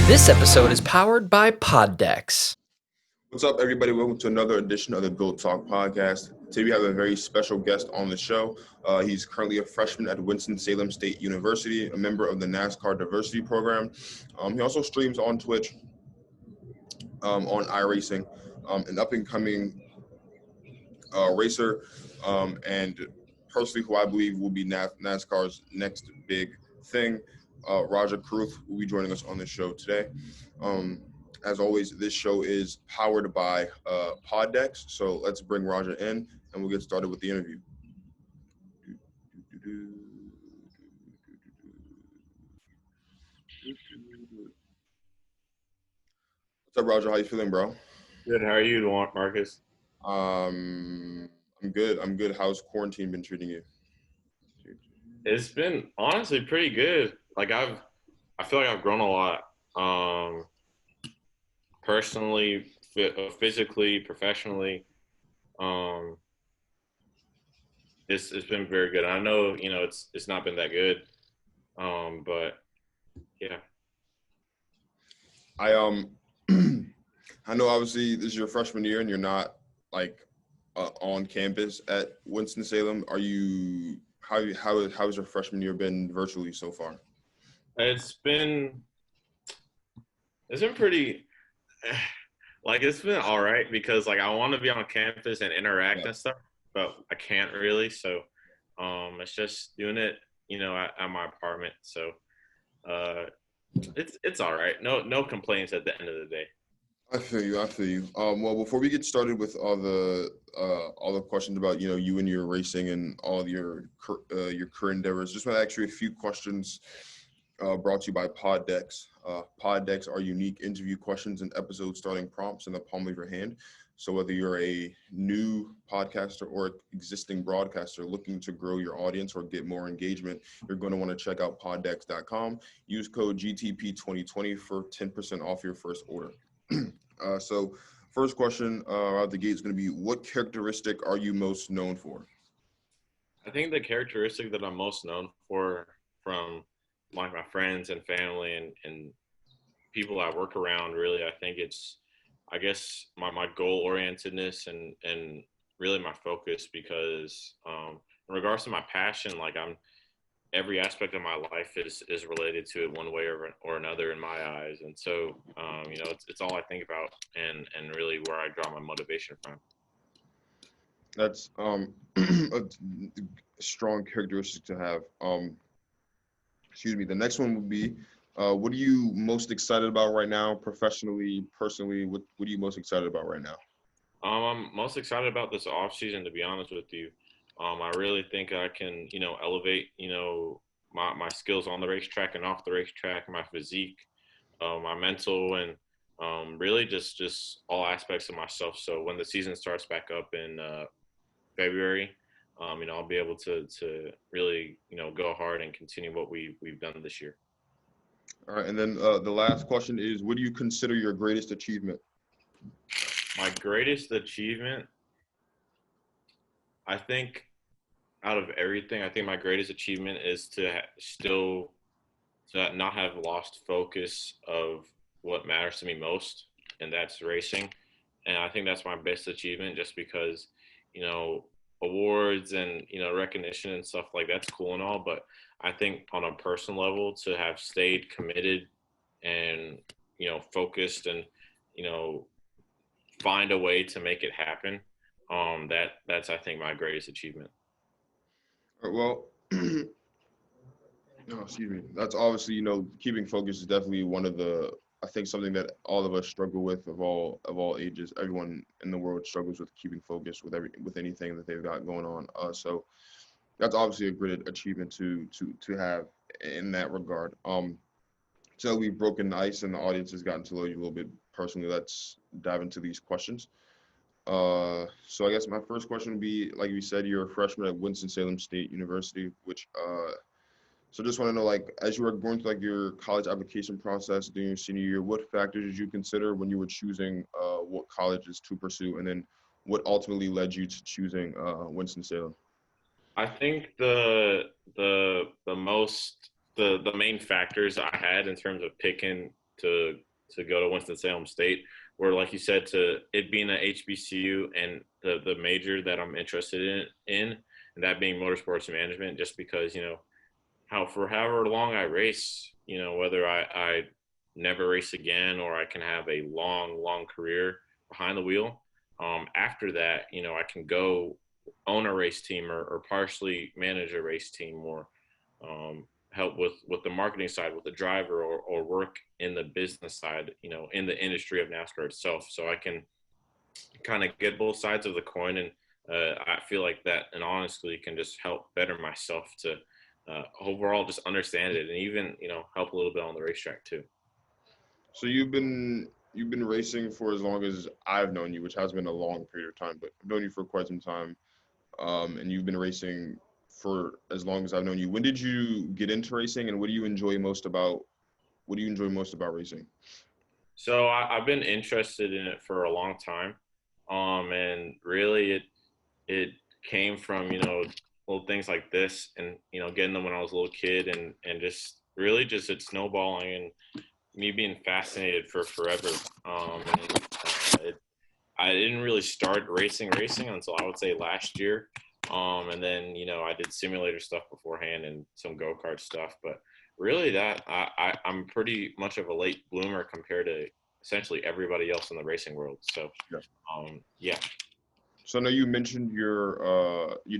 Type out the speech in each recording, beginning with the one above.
This episode is powered by Poddex. What's up, everybody? Welcome to another edition of the G.O.A.T Talk podcast. Today we have a very special guest on the show. He's currently a freshman at Winston-Salem State University, a member of the NASCAR Diversity program. He also streams on Twitch, on iRacing, an up-and-coming racer, and personally who I believe will be NASCAR's next big thing. Rajah Caruth will be joining us on the show today. As always, this show is powered by Poddex. So let's bring Rajah in and we'll get started with the interview. What's up, Rajah? How you feeling, bro? Good. How are you, Marcus? I'm good. How's quarantine been treating you? It's been honestly pretty good. I feel like I've grown a lot. Personally, physically, professionally. It's been very good. I know, it's not been that good. But yeah. I I know obviously this is your freshman year and you're not on campus at Winston-Salem. How has your freshman year been virtually so far? It's been pretty it's been all right because I want to be on campus and interact and stuff, but I can't really. So it's just doing it, at my apartment. So it's all right. No complaints at the end of the day. I feel you. Well, before we get started with all the questions about you and your racing and all of your career endeavors, just want to ask you a few questions brought to you by Poddex. Poddex are unique interview questions and episode starting prompts in the palm of your hand. So whether you're a new podcaster or existing broadcaster looking to grow your audience or get more engagement, you're going to want to check out poddex.com. Use code GTP2020 for 10% off your first order. So first question out of the gate is going to be, what characteristic are you most known for? I think the characteristic that I'm most known for from my friends and family and people I work around, really, I think it's, my goal orientedness and really my focus, because in regards to my passion, every aspect of my life is related to it one way or another in my eyes. And so, it's all I think about and really where I draw my motivation from. That's a strong characteristic to have. Excuse me. The next one would be, what are you most excited about right now, professionally, personally? What are you most excited about right now? I'm most excited about this off season, to be honest with you. I really think I can, elevate, my skills on the racetrack and off the racetrack, my physique, my mental, and really just all aspects of myself. So when the season starts back up in February, I'll be able to really, go hard and continue what we've done this year. All right, and then the last question is, what do you consider your greatest achievement? My greatest achievement, I think, out of everything, I think my greatest achievement is to still not have lost focus of what matters to me most, and that's racing. And I think that's my best achievement, just because, awards and, recognition and stuff that's cool and all, but I think on a personal level, to have stayed committed and, focused and, find a way to make it happen, that's I think my greatest achievement. Well, no, excuse me. That's obviously, keeping focus is definitely one of the, I think, something that all of us struggle with of all ages. Everyone in the world struggles with keeping focus with anything that they've got going on. So that's obviously a great achievement to have in that regard. So we've broken the ice and the audience has gotten to know you a little bit personally. Let's dive into these questions. So I guess my first question would be, like you said, you're a freshman at Winston-Salem State University, which, so just want to know, as you were going through your college application process during your senior year, what factors did you consider when you were choosing what colleges to pursue, and then what ultimately led you to choosing Winston-Salem? I think the main factors I had in terms of picking to go to Winston-Salem State, where, like you said, to it being a HBCU and the major that I'm interested in and that being motorsports management, just because, how for however long I race, whether I never race again or I can have a long career behind the wheel. After that, I can go own a race team or partially manage a race team or help with the marketing side with the driver or work in the business side, in the industry of NASCAR itself. So I can kind of get both sides of the coin. And I feel like that, and honestly, can just help better myself to overall just understand it and even, help a little bit on the racetrack too. So you've been racing for as long as I've known you, which has been a long period of time, but I've known you for quite some time. And you've been racing for as long as I've known you. When did you get into racing, and what do you enjoy most about racing? So I've been interested in it for a long time. And really it came from, little things like this and, getting them when I was a little kid and just really just it snowballing and me being fascinated for forever. I didn't really start racing until I would say last year. And then, I did simulator stuff beforehand and some go-kart stuff, but really that I'm pretty much of a late bloomer compared to essentially everybody else in the racing world. So, yeah. So I know you mentioned your, you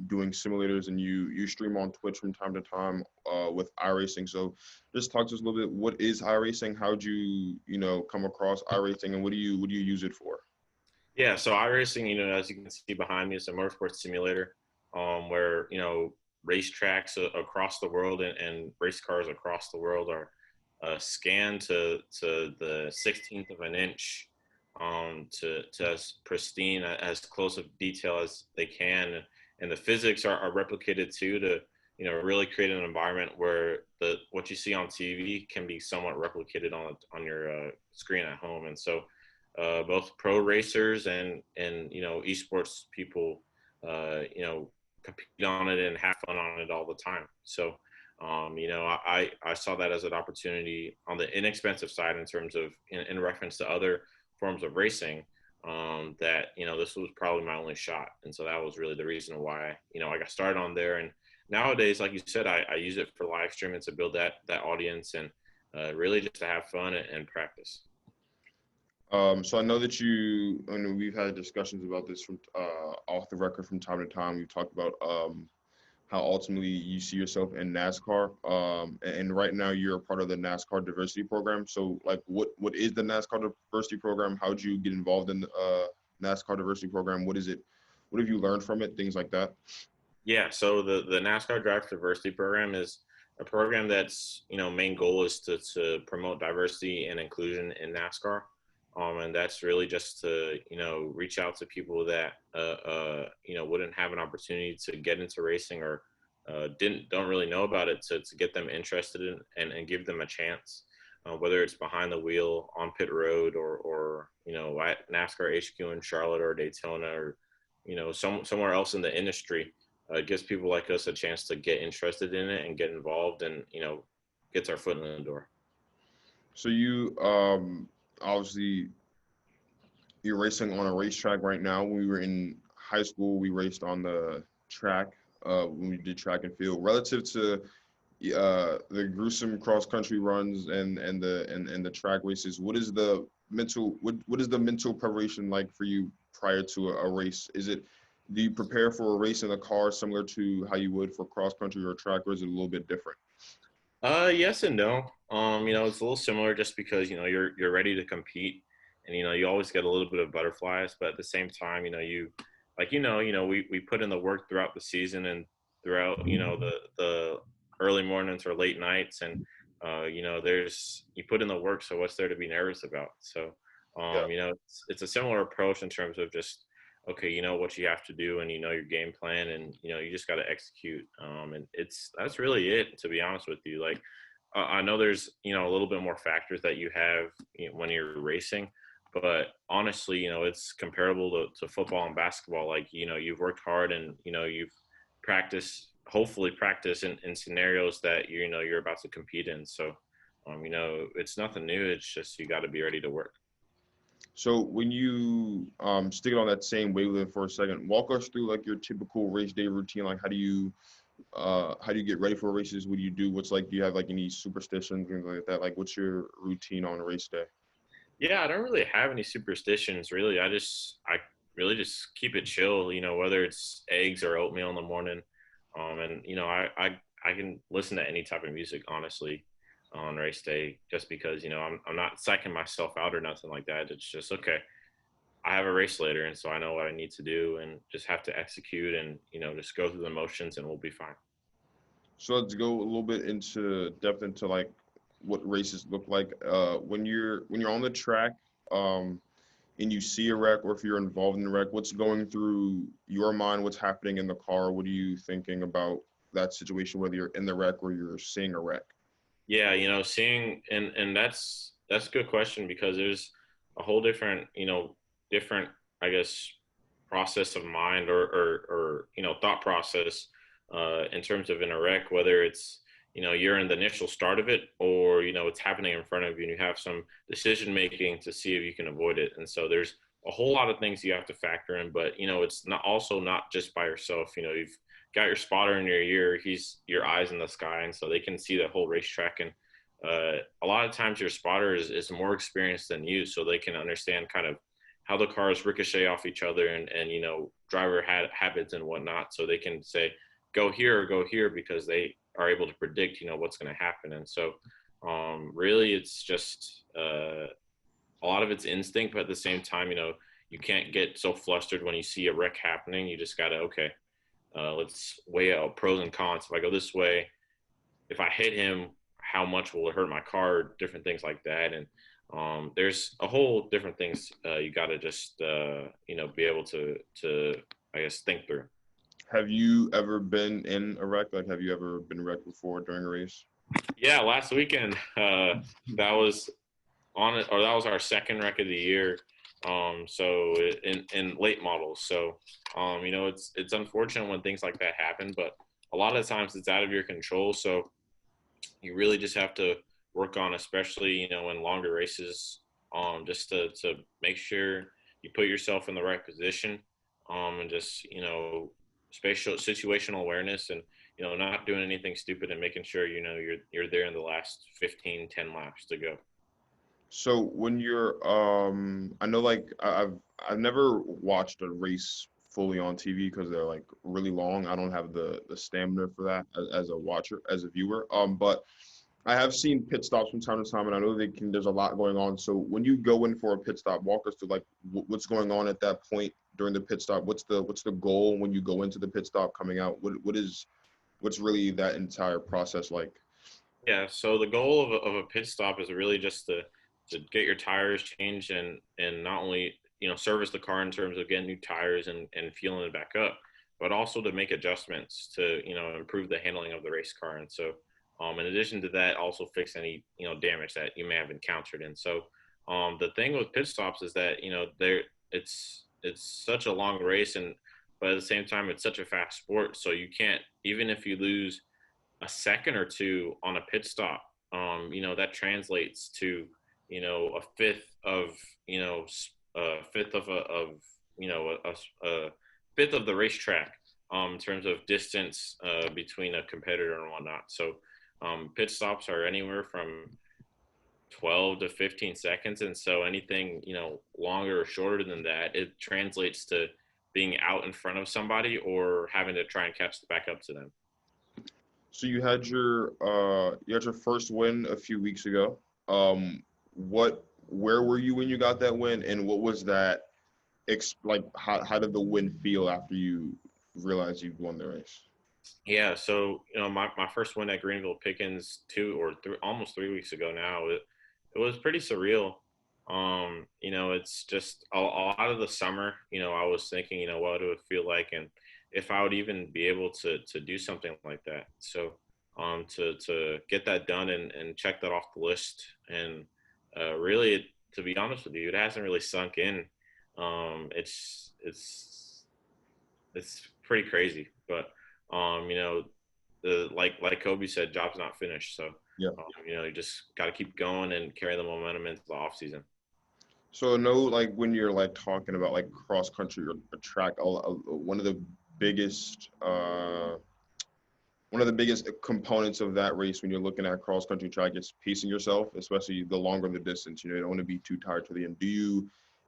doing simulators and you stream on Twitch from time to time with iRacing. So just talk to us a little bit. What is iRacing? How'd you, come across iRacing, and what do you use it for? Yeah, so iRacing, as you can see behind me, is a motorsports simulator where, racetracks across the world and race cars across the world are scanned to the 16th of an inch to as pristine, as close of detail as they can. And the physics are replicated too to, really create an environment where what you see on TV can be somewhat replicated on your screen at home. And so both pro racers and esports people, compete on it and have fun on it all the time. So, I saw that as an opportunity on the inexpensive side in terms of in reference to other forms of racing, that, this was probably my only shot. And so that was really the reason why, I got started on there. And nowadays, like you said, I use it for live streaming to build that audience and really just to have fun and practice. So I know that we've had discussions about this from off the record from time to time. We've talked about how ultimately you see yourself in NASCAR. And right now you're a part of the NASCAR diversity program. So like what is the NASCAR diversity program? How'd you get involved in the NASCAR diversity program? What is it? What have you learned from it? Things like that. Yeah, so the NASCAR Drive diversity program is a program that's, main goal is to promote diversity and inclusion in NASCAR. And that's really just to, reach out to people that, wouldn't have an opportunity to get into racing or don't really know about it to get them interested in and give them a chance, whether it's behind the wheel on pit road or at NASCAR HQ in Charlotte or Daytona or, somewhere else in the industry. It gives people like us a chance to get interested in it and get involved and, gets our foot in the door. So you obviously you're racing on a racetrack right now. When we were in high school, we raced on the track when we did track and field. Relative to the gruesome cross country runs and the track races, what is the mental preparation like for you prior to a race? Do you prepare for a race in a car similar to how you would for cross country or track, or is it a little bit different? Yes and no. It's a little similar just because, you're ready to compete and, you always get a little bit of butterflies, but at the same time, we put in the work throughout the season and throughout, the early mornings or late nights and, you put in the work. So what's there to be nervous about? So, it's a similar approach in terms of just, okay, you know what you have to do and your game plan and, you just got to execute. And that's really it, to be honest with you. Like, I know there's, a little bit more factors that you have when you're racing, but honestly, it's comparable to football and basketball. Like, you've worked hard and, you've hopefully practiced in scenarios that, you're about to compete in. So, It's nothing new. It's just you got to be ready to work. So when you stick it on that same wavelength for a second, walk us through like your typical race day routine. Like how do you get ready for races? What do you do? What's like, do you have like any superstitions, things like that? Like what's your routine on a race day? Yeah, I don't really have any superstitions really. I really just keep it chill, whether it's eggs or oatmeal in the morning. And I can listen to any type of music honestly on race day just because, I'm not psyching myself out or nothing like that. It's just okay. I have a race later and so I know what I need to do and just have to execute and, just go through the motions and we'll be fine. So let's go a little bit into depth into like what races look like. When you're on the track, um, and you see a wreck, or if you're involved in a wreck, what's going through your mind? What's happening in the car? What are you thinking about that situation, whether you're in the wreck or you're seeing a wreck? Yeah, seeing and that's a good question because there's a whole different I guess process of mind or thought process in terms of in a wreck, whether it's you're in the initial start of it or it's happening in front of you and you have some decision making to see if you can avoid it. And so there's a whole lot of things you have to factor in, but it's not also not just by yourself. You've got your spotter in your ear, he's your eyes in the sky, and so they can see the whole racetrack. And a lot of times your spotter is more experienced than you, so they can understand kind of how the cars ricochet off each other and driver habits and whatnot, so they can say go here or go here because they are able to predict what's going to happen. And so really it's just a lot of it's instinct, but at the same time you can't get so flustered when you see a wreck happening. You just gotta okay, let's weigh out pros and cons. If I go this way, if I hit him, how much will it hurt my car? Different things like that. And there's a whole different things you got to just be able to I guess think through. Have you ever been in a wreck? Like, have you ever been wrecked before during a race? Yeah, last weekend that was on it, or that was our second wreck of the year. So in late models. So it's unfortunate when things like that happen, but a lot of times it's out of your control. So you really just have to work on, especially in longer races, just to make sure you put yourself in the right position, and just spatial situational awareness, and not doing anything stupid, and making sure you're there in the last 15-10 laps to go. So when you're, I know like I've never watched a race fully on TV because they're like really long. I don't have the stamina for that as a watcher, as a viewer. But I have seen pit stops from time to time, and I know they can. There's a lot going on. So when you go in for a pit stop, walk us through like what's going on at that point during the pit stop. What's the goal when you go into the pit stop? Coming out, what's really that entire process like? Yeah, so the goal of a pit stop is really just to get your tires changed and not only service the car in terms of getting new tires and fueling it back up, but also to make adjustments to improve the handling of the race car. And so in addition to that, also fix any damage that you may have encountered. And so the thing with pit stops is that there it's such a long race, and but at the same time it's such a fast sport, so you can't, even if you lose a second or two on a pit stop, that translates to, a fifth of, a fifth of a fifth of the racetrack, in terms of distance between a competitor and whatnot. So pit stops are anywhere from 12 to 15 seconds. And so anything, longer or shorter than that, it translates to being out in front of somebody or having to try and catch the back up to them. So you had your first win a few weeks ago. Where were you when you got that win, and what was that like? How did the win feel after you realized you won the race? Yeah, so my first win at Greenville Pickens 2 or 3, almost 3 weeks ago now. It was pretty surreal. It's just a lot of the summer. I was thinking, what it would feel like, and if I would even be able to do something like that. So to get that done and check that off the list, and really, to be honest with you, it hasn't really sunk in. It's pretty crazy, but um, you know, like Kobe said, job's not finished. So Yeah. You just got to keep going and carry the momentum into the off season. So I know, like, when you're like talking about like cross country or track, one of the biggest components of that race when you're looking at cross country track is pacing yourself, especially the longer the distance. You don't want to be too tired to the end.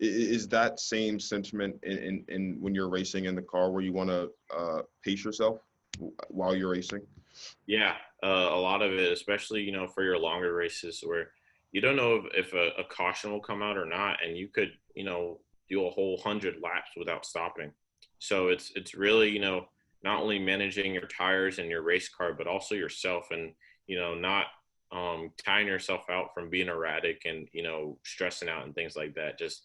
Is that same sentiment in when you're racing in the car, where you want to pace yourself while you're racing? Yeah, a lot of it, especially for your longer races where you don't know if a caution will come out or not, and you could do a whole 100 laps without stopping. So it's really not only managing your tires and your race car, but also yourself, and not tying yourself out from being erratic and stressing out and things like that. Just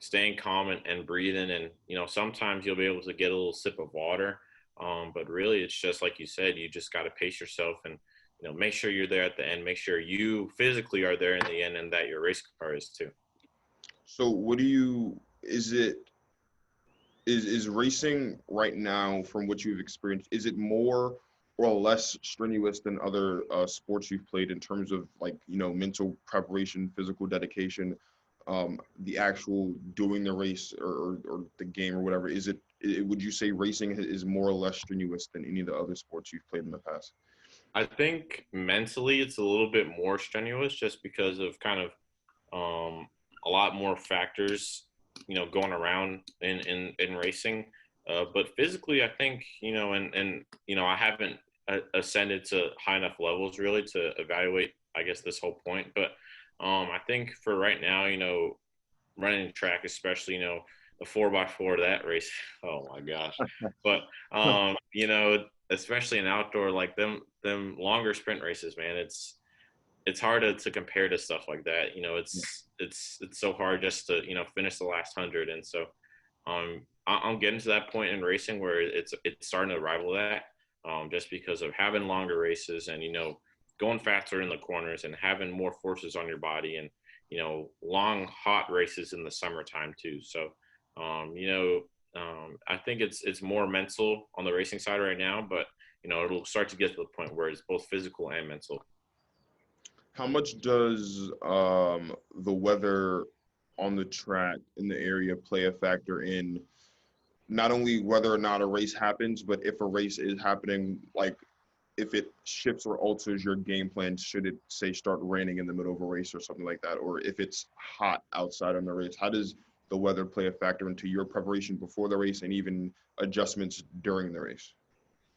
staying calm and breathing, and sometimes you'll be able to get a little sip of water, but really it's just like you said, you just got to pace yourself and make sure you're there at the end, make sure you physically are there in the end, and that your race car is too. So is racing right now, from what you've experienced, is it more or less strenuous than other sports you've played in terms of, like, mental preparation, physical dedication, the actual doing the race, or the game or whatever? Would you say racing is more or less strenuous than any of the other sports you've played in the past? I think mentally it's a little bit more strenuous just because of kind of a lot more factors, going around in racing. But physically, I think, I haven't ascended to high enough levels really to evaluate, I guess, this whole point. But I think for right now, running track, especially, the 4x4, that race, oh my gosh. But, especially in outdoor, like them longer sprint races, man, it's hard to compare to stuff like that. It's so hard just to finish the last 100, and so I'm getting to that point in racing where it's starting to rival that, just because of having longer races and going faster in the corners and having more forces on your body, and long hot races in the summertime too. So I think it's more mental on the racing side right now, but it'll start to get to the point where it's both physical and mental. How much does the weather on the track in the area play a factor in not only whether or not a race happens, but if a race is happening, like if it shifts or alters your game plan? Should it, say, start raining in the middle of a race or something like that, or if it's hot outside on the race? How does the weather play a factor into your preparation before the race and even adjustments during the race?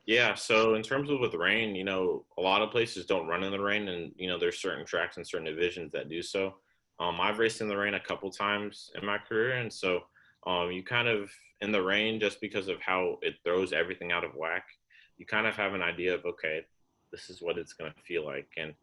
Yeah, so in terms of with rain, a lot of places don't run in the rain, and there's certain tracks and certain divisions that do so. I've raced in the rain a couple times in my career, and so you kind of in the rain, just because of how it throws everything out of whack, you kind of have an idea of, okay, this is what it's going to feel like, and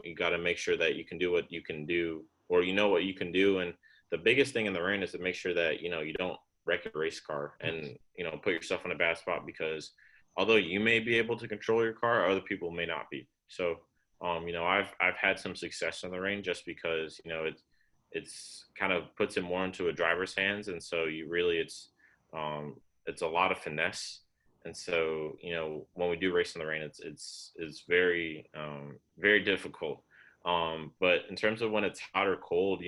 you got to make sure that you can do what you can do, or what you can do. And the biggest thing in the rain is to make sure that you don't wreck a race car and put yourself in a bad spot, because although you may be able to control your car, other people may not be. So, I've had some success in the rain just because, it's kind of puts it more into a driver's hands. And so it's a lot of finesse. And so, when we do race in the rain, it's very, very difficult. But in terms of when it's hot or cold,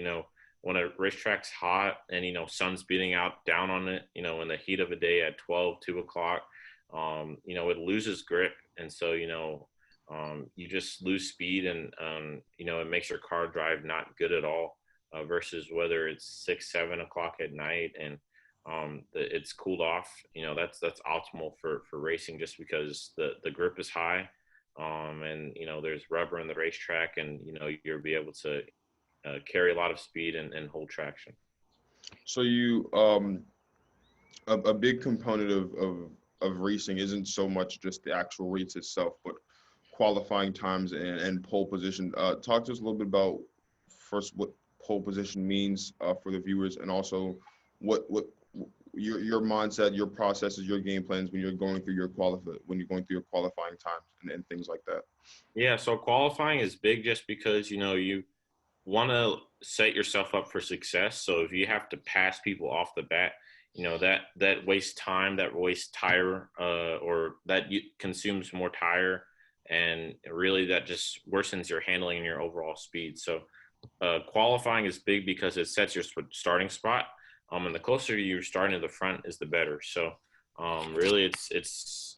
when a racetrack's hot and, sun's beating out down on it, in the heat of a day at 2 o'clock, it loses grip. And so, you just lose speed, and, it makes your car drive not good at all, versus whether it's 6, 7 o'clock at night and it's cooled off. That's optimal for racing, just because the grip is high, and there's rubber in the racetrack, and you'll be able to carry a lot of speed and hold traction. So a big component of racing isn't so much just the actual race itself, but qualifying times and pole position. Talk to us a little bit about first what pole position means for the viewers, and also what your mindset, your processes, your game plans when you're going through your qualifying times and things like that. Yeah, so qualifying is big just because you want to set yourself up for success. So if you have to pass people off the bat, that wastes time, that wastes tire, or that consumes more tire and really that just worsens your handling and your overall speed. So qualifying is big because it sets your starting spot, and the closer you're starting to the front is the better. So really, it's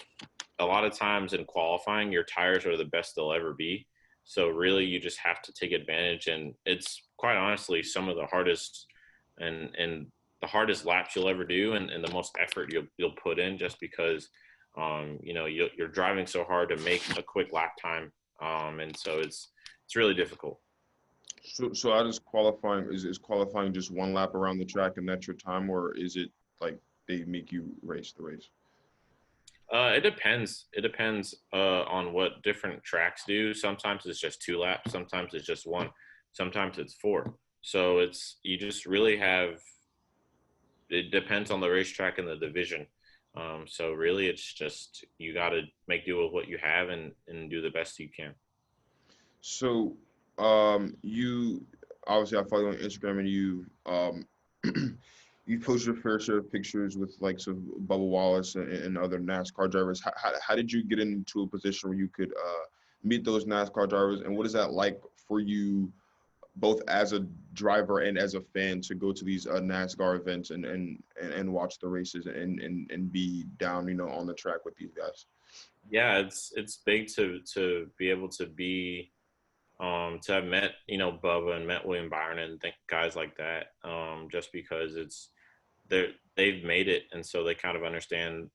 a lot of times in qualifying, your tires are the best they'll ever be. So really, you just have to take advantage, and it's quite honestly some of the hardest and the hardest laps you'll ever do, and the most effort you'll put in, just because you're driving so hard to make a quick lap time, and so it's really difficult. So how does qualifying is qualifying just one lap around the track and that's your time, or is it like they make you race the race? It depends. It depends on what different tracks do. Sometimes it's just 2 laps. Sometimes it's just one. Sometimes it's 4. So you just really have. It depends on the racetrack and the division. So really, it's just you got to make do with what you have and do the best you can. So you obviously I follow you on Instagram and you post your fair share of pictures with like some Bubba Wallace and other NASCAR drivers. How did you get into a position where you could meet those NASCAR drivers, and what is that like for you, both as a driver and as a fan, to go to these NASCAR events and watch the races and be down, on the track with these guys? Yeah, it's big to be able to have met Bubba and met William Byron and guys like that, just because they've made it, and so they kind of understand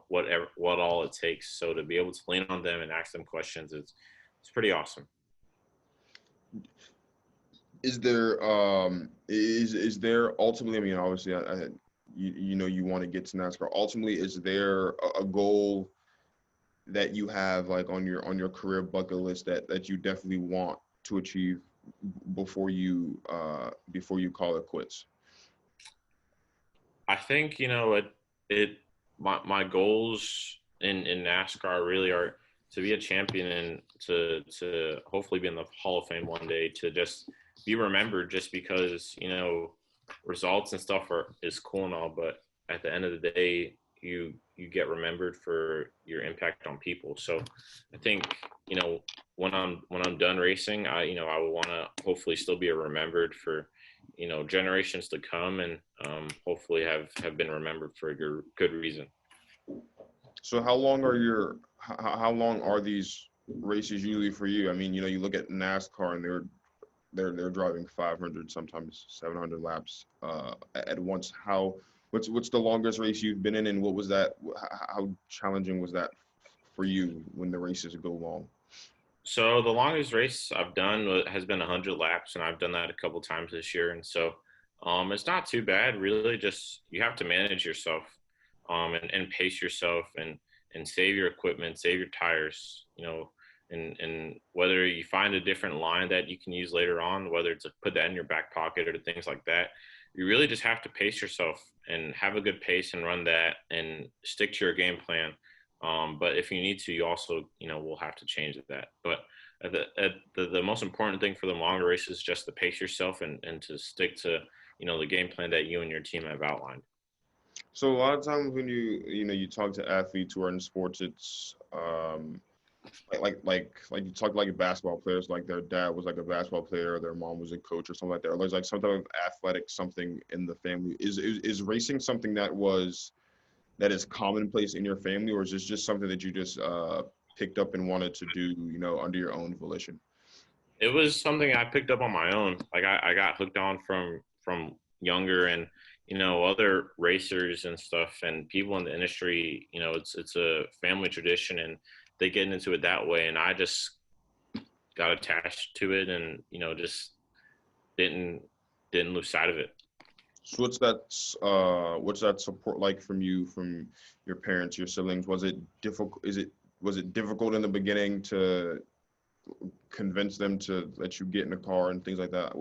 what all it takes. So to be able to lean on them and ask them questions, it's pretty awesome. Is there ultimately, I mean, obviously you want to get to NASCAR. Ultimately, is there a goal that you have like on your career bucket list that you definitely want to achieve before you call it quits? I think my goals in NASCAR really are to be a champion and to hopefully be in the Hall of Fame one day, to just be remembered, just because results and stuff is cool and all, but at the end of the day, you get remembered for your impact on people. So I think when I'm done racing, I would want to hopefully still be remembered for generations to come, and hopefully have been remembered for a good reason. So how long are these races usually for you? I mean, you look at NASCAR and they're driving 500, sometimes 700 laps at once. What's the longest race you've been in, and what was that? How challenging was that for you when the races go long? So the longest race I've done has been 100 laps, and I've done that a couple times this year. And so it's not too bad, really. Just you have to manage yourself, and pace yourself, and save your equipment, save your tires, and whether you find a different line that you can use later on, whether it's to put that in your back pocket or things like that. You really just have to pace yourself and have a good pace and run that and stick to your game plan. But if you need to, you also, will have to change that. But the most important thing for the longer races is just to pace yourself and to stick to, the game plan that you and your team have outlined. So a lot of times when you talk to athletes who are in sports, it's like you talk like basketball players, like their dad was like a basketball player, or their mom was a coach or something like that. Or there's like some type of athletic something in the family. Is racing something that is commonplace in your family, or is this just something that you just picked up and wanted to do, under your own volition? It was something I picked up on my own. Like I got hooked on from younger, and other racers and stuff and people in the industry. It's a family tradition, and they get into it that way. And I just got attached to it, and just didn't lose sight of it. So what's that support like from your parents, your siblings? Was it difficult? Was it difficult in the beginning to convince them to let you get in the car and things like that?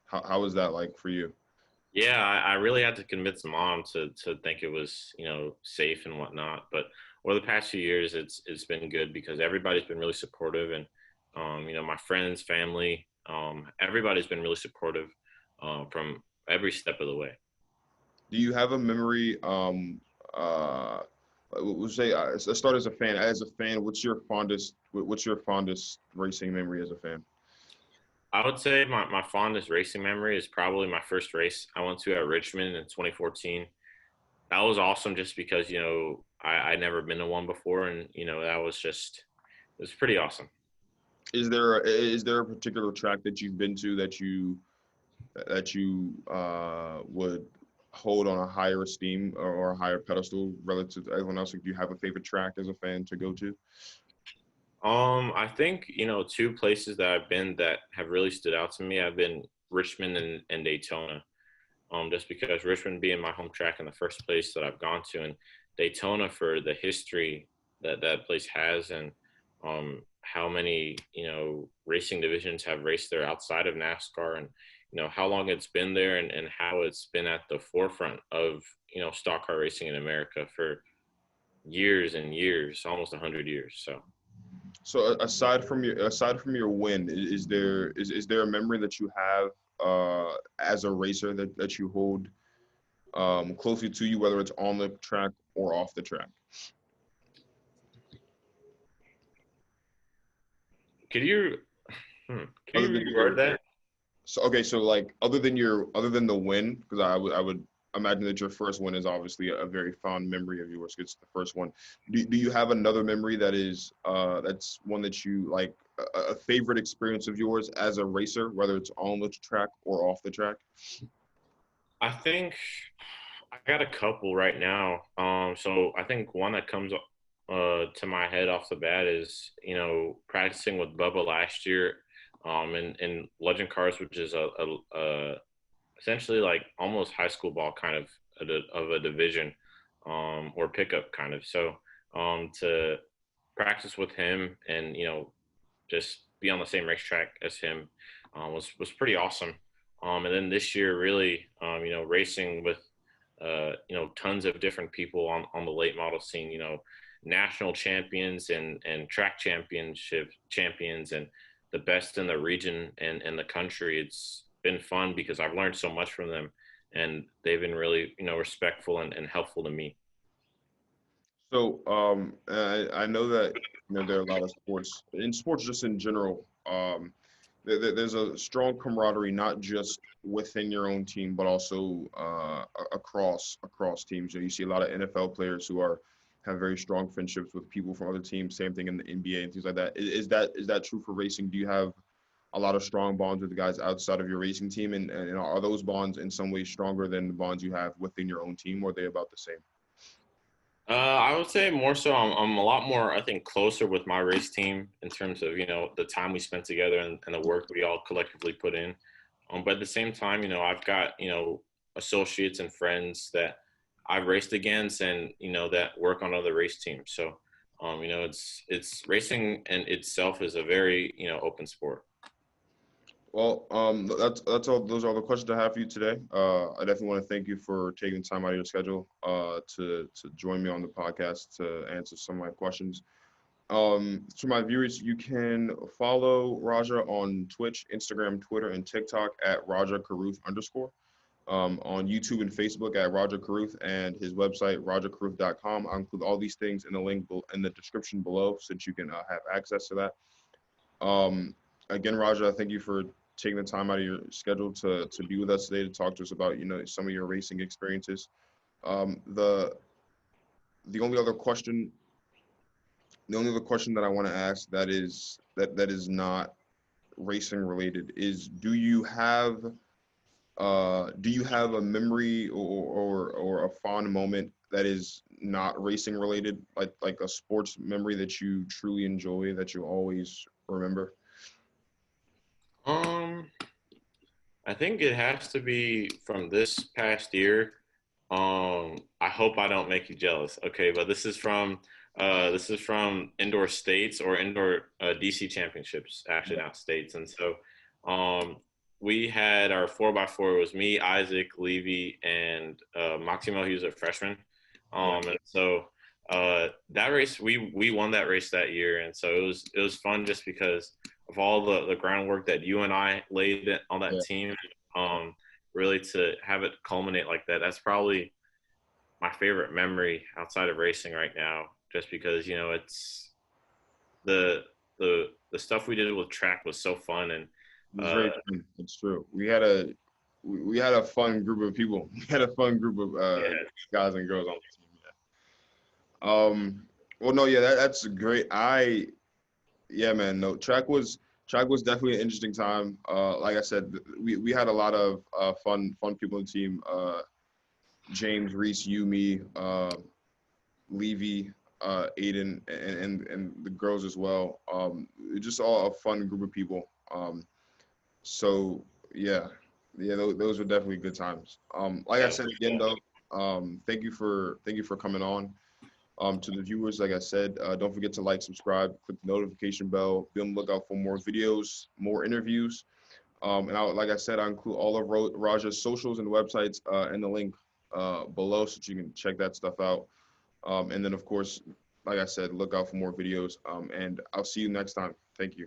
How was that like for you? Yeah, I really had to convince mom to think it was safe and whatnot. But over the past few years, it's been good because everybody's been really supportive, and my friends, family, everybody's been really supportive from every step of the way. Do you have a memory, We'll say let's start as a fan. As a fan, what's your fondest racing memory as a fan? I would say my fondest racing memory is probably my first race I went to at Richmond in 2014. That was awesome just because, I'd never been to one before, and, that was just, it was pretty awesome. Is there a particular track that you've been to that you would hold on a higher esteem or a higher pedestal relative to everyone else? Like, do you have a favorite track as a fan to go to? I think, two places that I've been that have really stood out to me, I've been Richmond and Daytona. Just because Richmond being my home track in the first place that I've gone to, and Daytona for the history that place has, and how many racing divisions have raced there outside of NASCAR, and how long it's been there, and how it's been at the forefront of stock car racing in America for years and years, almost 100 years. So aside from your win, is there a memory that you have as a racer that you hold closely to you, whether it's on the track or off the track? Could you Other than reword that? So okay, so like other than the win, because I would imagine that your first win is obviously a very fond memory of yours. 'Cause it's the first one. Do you have another memory that's one that you like, a favorite experience of yours as a racer, whether it's on the track or off the track? I think I got a couple right now. So I think one that comes to my head off the bat is practicing with Bubba last year, in Legend Cars, which is a essentially like almost high school ball kind of a division, or pickup kind of. So to practice with him and just be on the same racetrack as him was pretty awesome. And then this year, really, racing with tons of different people on the late model scene, national champions and track championship champions and the best in the region and the country. It's been fun because I've learned so much from them, and they've been really, respectful and helpful to me. So I know that there are a lot of sports just in general. There's a strong camaraderie, not just within your own team, but also across teams. You see a lot of NFL players who have very strong friendships with people from other teams. Same thing in the NBA and things like that. Is that true for racing? Do you have a lot of strong bonds with the guys outside of your racing team, and are those bonds in some ways stronger than the bonds you have within your own team, or are they about the same? I would say more so. I'm a lot more, I think, closer with my race team in terms of the time we spent together and the work we all collectively put in. But at the same time, I've got associates and friends that I've raced against, and that work on other race teams. So, it's racing and itself is a very open sport. Well, that's all. Those are all the questions I have for you today. I definitely want to thank you for taking time out of your schedule to join me on the podcast to answer some of my questions. To my viewers, you can follow Rajah on Twitch, Instagram, Twitter, and TikTok at Rajah Caruth _. On YouTube and Facebook at Rajah Caruth, and his website, rajahcaruth.com. I'll include all these things in the link in the description below so that you can have access to that. Again, Rajah, thank you for taking the time out of your schedule to be with us today to talk to us about some of your racing experiences. The only other question that I want to ask that is not racing related is, do you have a memory or a fond moment that is not racing related, like a sports memory that you truly enjoy, that you always remember? Um, I think it has to be from this past year. I hope I don't make you jealous. Okay, but this is from indoor states or indoor DC championships, actually not states. And so, we had our 4x4. It was me, Isaac, Levy, and Maximo. He was a freshman. And so that race, we won that race that year, and so it was fun just because of all the groundwork that you and I laid on that Yeah. team. Really to have it culminate like that, that's probably my favorite memory outside of racing right now, just because it's the the stuff we did with track was so fun, and It was very fun. It's true. We had a fun group of people. We had a fun group of yeah, guys and girls on the team. Well, no, yeah, that's great. Yeah, man, no, track was definitely an interesting time. Like I said, we had a lot of fun people on the team. James, Reese, you, me, Levy, Aiden, and the girls as well. Just all a fun group of people. So yeah, those were definitely good times. Like I said again, though, thank you for coming on. To the viewers, like I said, don't forget to like, subscribe, click the notification bell, be on the lookout for more videos, more interviews. And like I said, I include all of Rajah's socials and websites in the link below so that you can check that stuff out. And then, of course, like I said, look out for more videos. And I'll see you next time. Thank you.